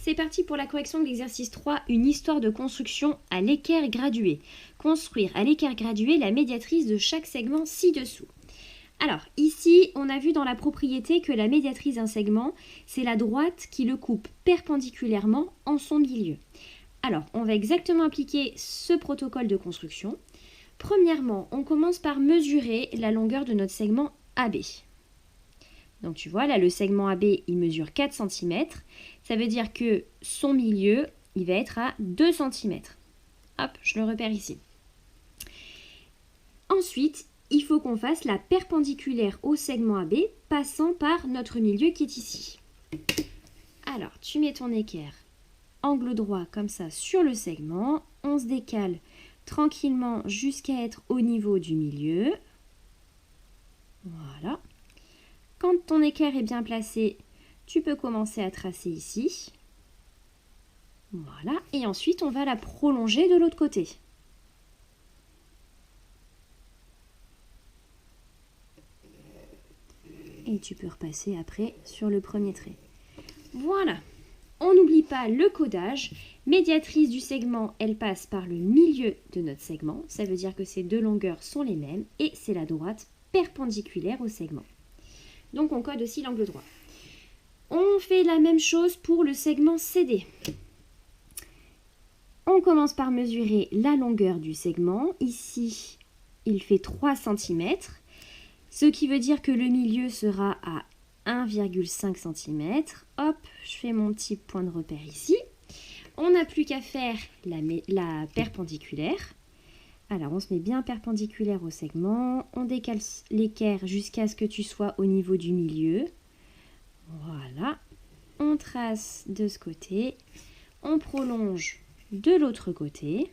C'est parti pour la correction de l'exercice 3, une histoire de construction à l'équerre gradué. Construire à l'équerre gradué la médiatrice de chaque segment ci-dessous. Alors, ici, on a vu dans la propriété que la médiatrice d'un segment, c'est la droite qui le coupe perpendiculairement en son milieu. Alors, on va exactement appliquer ce protocole de construction. Premièrement, on commence par mesurer la longueur de notre segment AB. Donc tu vois, là, le segment AB, il mesure 4 cm. Ça veut dire que son milieu, il va être à 2 cm. Hop, je le repère ici. Ensuite, il faut qu'on fasse la perpendiculaire au segment AB, passant par notre milieu qui est ici. Alors, tu mets ton équerre angle droit comme ça sur le segment. On se décale tranquillement jusqu'à être au niveau du milieu. Voilà. Quand ton équerre est bien placé, tu peux commencer à tracer ici. Voilà. Et ensuite, on va la prolonger de l'autre côté. Et tu peux repasser après sur le premier trait. Voilà. On n'oublie pas le codage. Médiatrice du segment, elle passe par le milieu de notre segment. Ça veut dire que ces deux longueurs sont les mêmes. Et c'est la droite perpendiculaire au segment. Donc on code aussi l'angle droit. On fait la même chose pour le segment CD. On commence par mesurer la longueur du segment. Ici, il fait 3 cm. Ce qui veut dire que le milieu sera à 1,5 cm. Hop, je fais mon petit point de repère ici. On n'a plus qu'à faire la perpendiculaire. Alors, on se met bien perpendiculaire au segment. On décale l'équerre jusqu'à ce que tu sois au niveau du milieu. Voilà. On trace de ce côté. On prolonge de l'autre côté.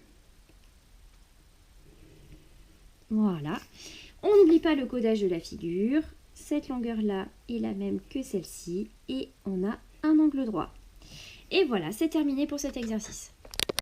Voilà. On n'oublie pas le codage de la figure. Cette longueur-là est la même que celle-ci. Et on a un angle droit. Et voilà, c'est terminé pour cet exercice.